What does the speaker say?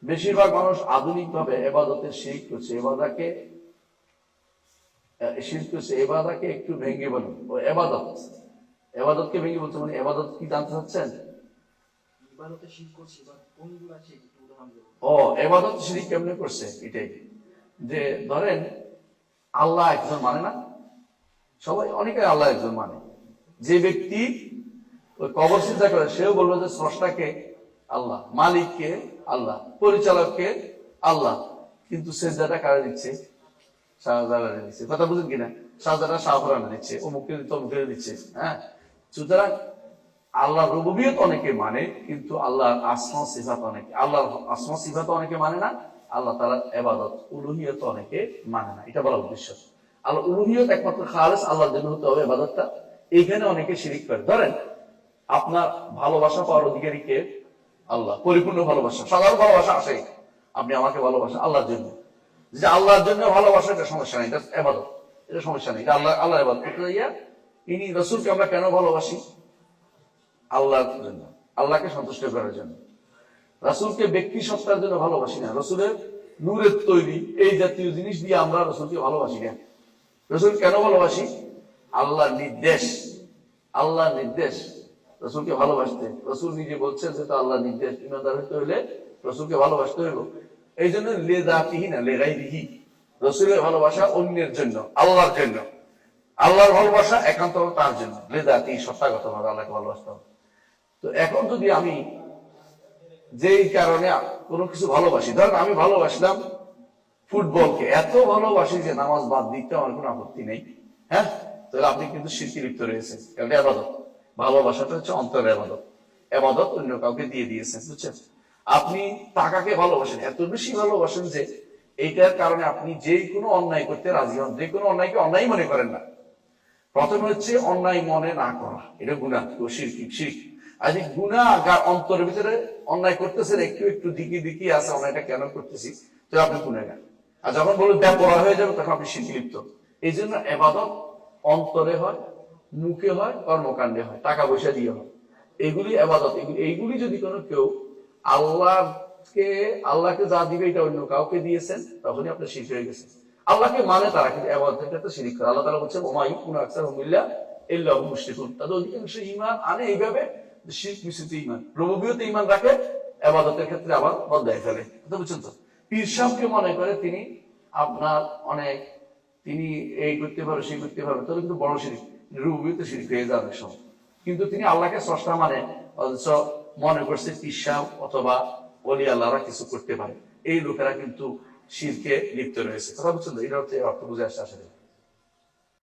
বেশিরভাগ মানুষ আধুনিক ভাবে এবাদতের শিরক করছে, এবাদাকে একটু ভেঙে বলেন। ও এবাদতকে ভেঙে বলছে, মানে এবাদত কি জানতে চাচ্ছেন? ও এবাদত শিরক কেমনে করছে এটাই, যে ধরেন আল্লাহ একজন মানে না, সবাই অনেকে আল্লাহ একজন মানে। যে ব্যক্তি ওই কবর সিজদা করে সেও বলবে যে স্রষ্টাকে আল্লাহ, মালিককে আল্লাহ, পরিচালককে আল্লাহ, কিন্তু সিজদাটা কারে দিচ্ছে? শাহজালালে দিচ্ছে। কথা বুঝেন কিনা? শাহজালা শাহফরানে দিচ্ছে, অমুকে তমুকে দিচ্ছে। হ্যাঁ, সুতরাং আল্লাহর রুবুবিয়ত অনেকে মানে, কিন্তু আল্লাহর আসমা সিফাত অনেকে, আল্লাহর আসমা সিফাত অনেকে মানে না। আল্লাহ তাআলার ইবাদত উলুহিয়ত অনেকে মানে না, এটা বলা উদ্দেশ্য। আল্লাহ উলুহিয়ত একমাত্র খালেস আল্লাহর জন্য হতে হবে ইবাদতটা। এইখানে অনেকে শিরিক করে। ধরেন আপনার ভালোবাসা পাওয়ার অধিকারী কে? আল্লাহ। পরিপূর্ণ ভালোবাসা, সাধারণ ভালোবাসা আসে, আপনি আমাকে ভালোবাসেন আল্লাহর জন্য, যে আল্লাহর জন্য ভালোবাসা, এটা সমস্যা নেই, এটা ইবাদত, এটা সমস্যা নেই, এটা আল্লাহ ইবাদত করতে যাইয়া। ইনি রাসূলকে আমরা কেন ভালোবাসি? আল্লাহর জন্য, আল্লাহকে সন্তুষ্ট করার জন্য। রাসূলকে ব্যক্তি সত্তার জন্য ভালোবাসি না, রাসূলের নূরের তৈরি এই জাতীয় জিনিস দিয়ে আমরা রাসূলকে ভালোবাসি না। রাসূল কেন ভালোবাসি? আল্লাহর নির্দেশ, আল্লাহর নির্দেশ রাসূলকে ভালোবাসতে। রাসূল নিজে বলছেন যে তো আল্লাহর নির্দেশ, ইমানদার হইতে হইলে রাসূলকে ভালোবাসতে হইব। এই জন্য লিযাতিহি না লিগাইরিহি, রাসূলের ভালোবাসা অন্যের জন্য, আল্লাহর জন্য। আল্লাহর ভালোবাসা একান্ত তার জন্য, লিযাতিহি, সত্তাগতভাবে আল্লাহকে ভালোবাসতে হবে। তো এখন যদি আমি যেই কারণে কোনো কিছু ভালোবাসি, ধরেন আমি ভালোবাসলাম ফুটবলকে, এত ভালোবাসি যে নামাজ বাদ দিতে আমার কোনো আপত্তি নেই, হ্যাঁ, তাহলে আপনি কিন্তু শিরকে লিপ্ত রয়েছেন, কারণ ইবাদত, ভালোবাসাটা হচ্ছে অন্তরের ইবাদত, ইবাদত অন্য কাউকে দিয়ে দিয়েছেন, বুঝছেন? আপনি টাকাকে ভালোবাসেন, এত বেশি ভালোবাসেন যে এইটার কারণে আপনি যে কোনো অন্যায় করতে রাজি হন, যে কোনো অন্যায়কে অন্যায় মনে করেন না। প্রথমে হচ্ছে অন্যায় মনে না করা, এটা গুনাহ, শিরক। আজ গুনাহ অন্তরের ভিতরে অন্যায় করতেছেন, একটু একটু দিকি আছে অন্যায়টা কেন করতেছি, তো আপনি গুনাহগার। আর যখন বলবেন ব্যাপরা হয়ে যাবে, তখন আপনি শিরকে লিপ্ত। এই জন্য ইবাদত অন্তরে হয়, মুখে হয়, কর্মকাণ্ডে হয়, টাকা পয়সা দিয়ে হয়, এগুলি ইবাদত। এইগুলি যদি কোনো কেউ আল্লাহকে যা দিবে এটা অন্য কাউকে দিয়েছেন, তখনই আপনি শিরক হয়ে গেছেন। আল্লাহকে মানে তারা, কিন্তু ইবাদতের ক্ষেত্রে শিরক করে। আল্লাহ তাআলা বলেছেন ওমা ইয়াকুনু আকসারুহুম বিল্লাহি ইল্লা হুম মুশরিকুন, তাদের অধিকাংশ ঈমান আনে এইভাবে শিরক মিশ্রিত ঈমান, রুবুবিয়তে ঈমান রাখে, ইবাদতের ক্ষেত্রে আবার বদলায় ফেলে। কথা বুঝছেন তো? পীর সাহেবকে মনে করে তিনি আপনার অনেক, তিনি এই করতে পারবে সেই করতে পারবে, তাহলে কিন্তু বড় শিরক, রুবুবিয়তে শিরক হয়ে যাবে অনেক সময়। কিন্তু তিনি আল্লাহকে স্রষ্টা মানে, অথচ মনে করছে পীর সাহেব অথবা ওলি আল্লাহরা কিছু করতে পারে, এই লোকেরা কিন্তু শিরকে লিপ্ত রয়েছে। কথা বুঝছেন তো? এটা হচ্ছে অর্থ বুঝে আসছে আসলে।